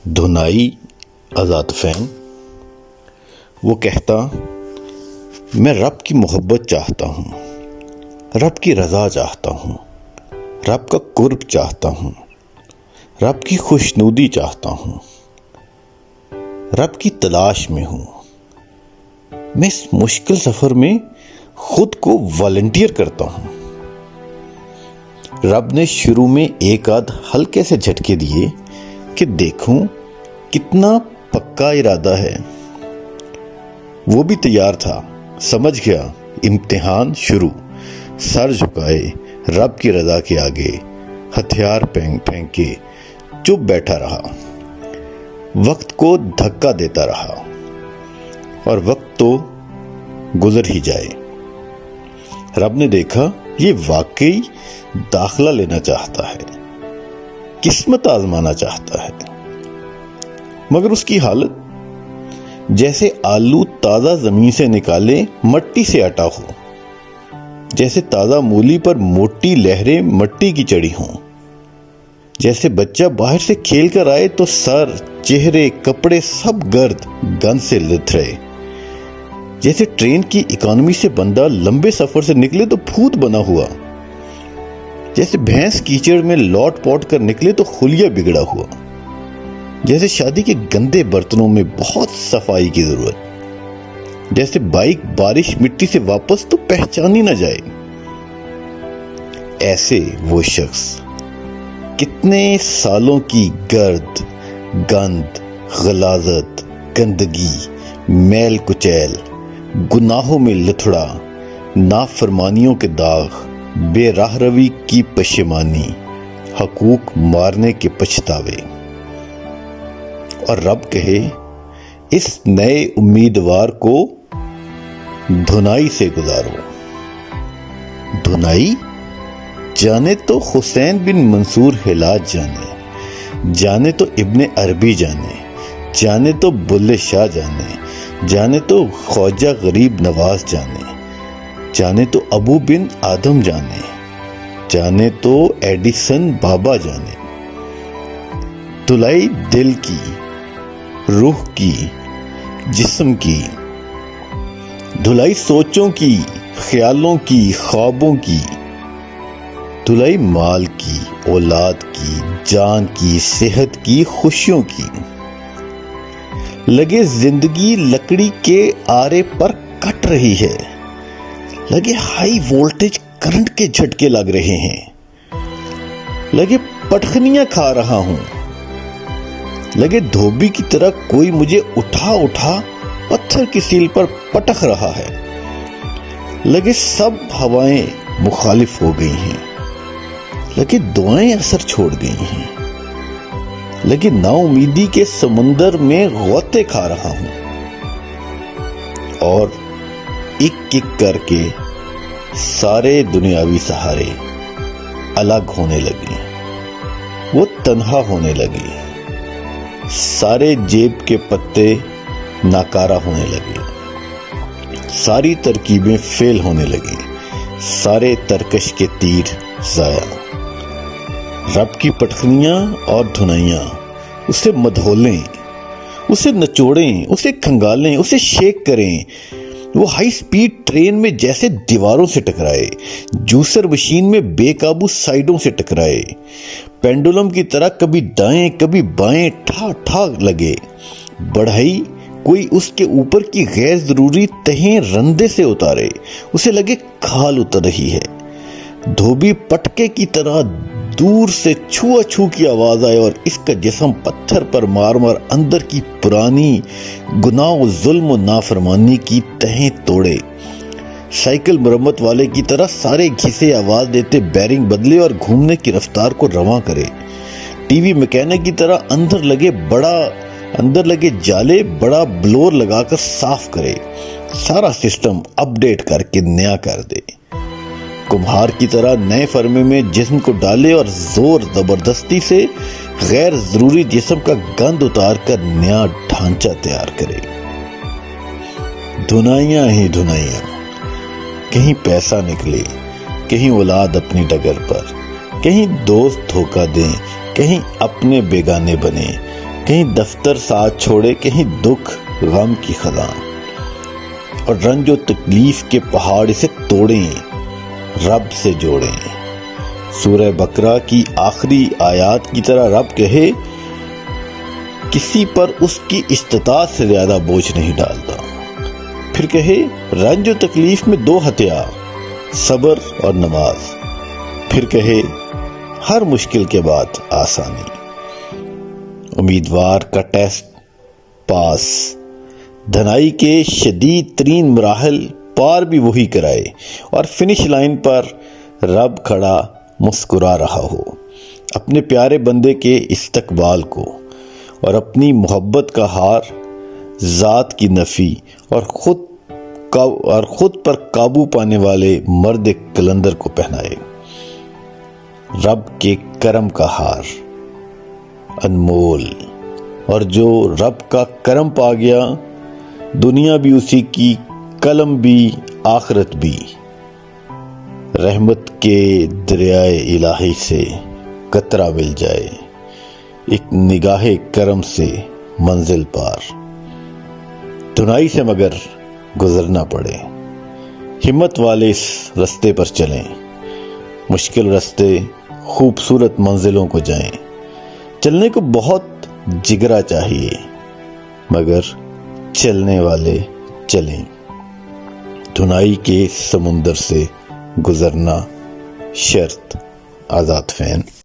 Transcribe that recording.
دھنائی آزاد فہم وہ کہتا، میں رب کی محبت چاہتا ہوں، رب کی رضا چاہتا ہوں، رب کا قرب چاہتا ہوں، رب کی خوشنودی چاہتا ہوں، رب کی تلاش میں ہوں۔ میں اس مشکل سفر میں خود کو والنٹیئر کرتا ہوں۔ رب نے شروع میں ایک آدھ ہلکے سے جھٹکے دیے کہ دیکھوں کتنا پکا ارادہ ہے۔ وہ بھی تیار تھا، سمجھ گیا امتحان شروع۔ سر جھکائے رب کی رضا کے آگے، ہتھیار پھینکے چپ بیٹھا رہا، وقت کو دھکا دیتا رہا، اور وقت تو گزر ہی جائے۔ رب نے دیکھا یہ واقعی داخلہ لینا چاہتا ہے، قسمت آزمانا چاہتا ہے، مگر اس کی حالت جیسے آلو تازہ زمین سے نکالے مٹی سے اٹا ہو، جیسے تازہ مولی پر موٹی لہریں مٹی کی چڑھی ہوں، جیسے بچہ باہر سے کھیل کر آئے تو سر، چہرے، کپڑے سب گرد گند سے لتھڑے، جیسے ٹرین کی اکانومی سے بندہ لمبے سفر سے نکلے تو پھوت بنا ہوا، جیسے بھینس کیچڑ میں لوٹ پوٹ کر نکلے تو خلیہ بگڑا ہوا، جیسے شادی کے گندے برتنوں میں بہت صفائی کی ضرورت، جیسے بائک بارش مٹی سے واپس تو پہچانی نہ جائے۔ ایسے وہ شخص کتنے سالوں کی گرد، گند، غلاظت، گندگی، میل کچیل، گناہوں میں لتھڑا، نافرمانیوں کے داغ، بے راہ روی کی پشیمانی، حقوق مارنے کے پچھتاوے، اور رب کہے اس نئے امیدوار کو دھنائی سے گزارو۔ دھنائی جانے تو حسین بن منصور حلاج جانے تو ابن عربی جانے تو بلے شاہ جانے تو خواجہ غریب نواز جانے تو ابو بن آدم جانے تو ایڈیسن بابا جانے۔ دھلائی دل کی، روح کی، جسم کی، دھلائی سوچوں کی، خیالوں کی، خوابوں کی، دھلائی مال کی، اولاد کی، جان کی، صحت کی، خوشیوں کی۔ لگے زندگی لکڑی کے آرے پر کٹ رہی ہے، لگے ہائی وولٹیج کرنٹ کے جھٹکے لگ رہے ہیں، لگے پٹخنیاں کھا رہا ہوں، لگے دھوبی کی طرح کوئی مجھے اٹھا پتھر کی سیل پر پٹخ رہا ہے، لگے سب ہوائیں مخالف ہو گئی ہیں، لگے دعائیں اثر چھوڑ گئی ہیں، لگے نا امیدی کے سمندر میں غوطے کھا رہا ہوں، اور ایک کر کے سارے دنیاوی سہارے الگ ہونے لگے، وہ تنہا ہونے لگے، سارے جیب کے پتے ناکارہ ہونے لگے، ساری ترکیبیں فیل ہونے لگے، سارے ترکش کے تیر ضائع۔ رب کی پٹخنیاں اور دھنائیاں اسے مدھولیں، اسے نچوڑیں، اسے کھنگالیں، اسے شیک کریں۔ وہ ہائی سپیڈ ٹرین میں جیسے دیواروں سے ٹکرائے، جوسر مشین میں بے قابو سائیڈوں سے ٹکرائے، پینڈولم کی طرح کبھی دائیں کبھی بائیں ٹھا لگے، بڑھائی کوئی اس کے اوپر کی غیر ضروری تہیں رندے سے اتارے، اسے لگے کھال اتر رہی ہے، دھوبی پٹکے کی طرح دور سے چھو کی آواز آئے اور اس کا جسم پتھر پر مار اندر کی پرانی گناہ و ظلم و نافرمانی کی تہیں توڑے، سائیکل مرمت والے کی طرح سارے گھسے آواز دیتے بیرنگ بدلے اور گھومنے کی رفتار کو رواں کرے، ٹی وی میکینک کی طرح اندر لگے جالے بڑا بلور لگا کر صاف کرے، سارا سسٹم اپ ڈیٹ کر کے نیا کر دے، کمہار کی طرح نئے فرمے میں جسم کو ڈالے اور زور زبردستی سے غیر ضروری جسم کا گند اتار کر نیا ڈھانچہ تیار کرے۔ دھنائیاں ہی دھنائیاں، کہیں پیسہ نکلے، کہیں اولاد اپنی ڈگر پر، کہیں دوست دھوکہ دیں، کہیں اپنے بیگانے بنے، کہیں دفتر ساتھ چھوڑے، کہیں دکھ غم کی خزاں، اور رنج و تکلیف کے پہاڑ اسے توڑیں، رب سے جوڑیں۔ سورہ بقرہ کی آخری آیات کی طرح رب کہے کسی پر اس کی استطاعت سے زیادہ بوجھ نہیں ڈالتا۔ پھر کہے رنج و تکلیف میں 2 ہتھیار، صبر اور نماز۔ پھر کہے ہر مشکل کے بعد آسانی۔ امیدوار کا ٹیسٹ پاس، دھنائی کے شدید ترین مراحل پار بھی وہی کرائے، اور فنش لائن پر رب کھڑا مسکرا رہا ہو اپنے پیارے بندے کے استقبال کو، اور اپنی محبت کا ہار ذات کی نفی اور خود پر قابو پانے والے مرد کلندر کو پہنائے۔ رب کے کرم کا ہار انمول، اور جو رب کا کرم پا گیا، دنیا بھی اسی کی، قلم بھی، آخرت بھی۔ رحمت کے دریائے الہی سے قطرہ مل جائے، ایک نگاہ کرم سے منزل پار۔ دھنائی سے مگر گزرنا پڑے، ہمت والے اس رستے پر چلیں، مشکل رستے خوبصورت منزلوں کو جائیں۔ چلنے کو بہت جگرا چاہیے، مگر چلنے والے چلیں۔ دھنائی کے سمندر سے گزرنا شرط۔ آزاد فین۔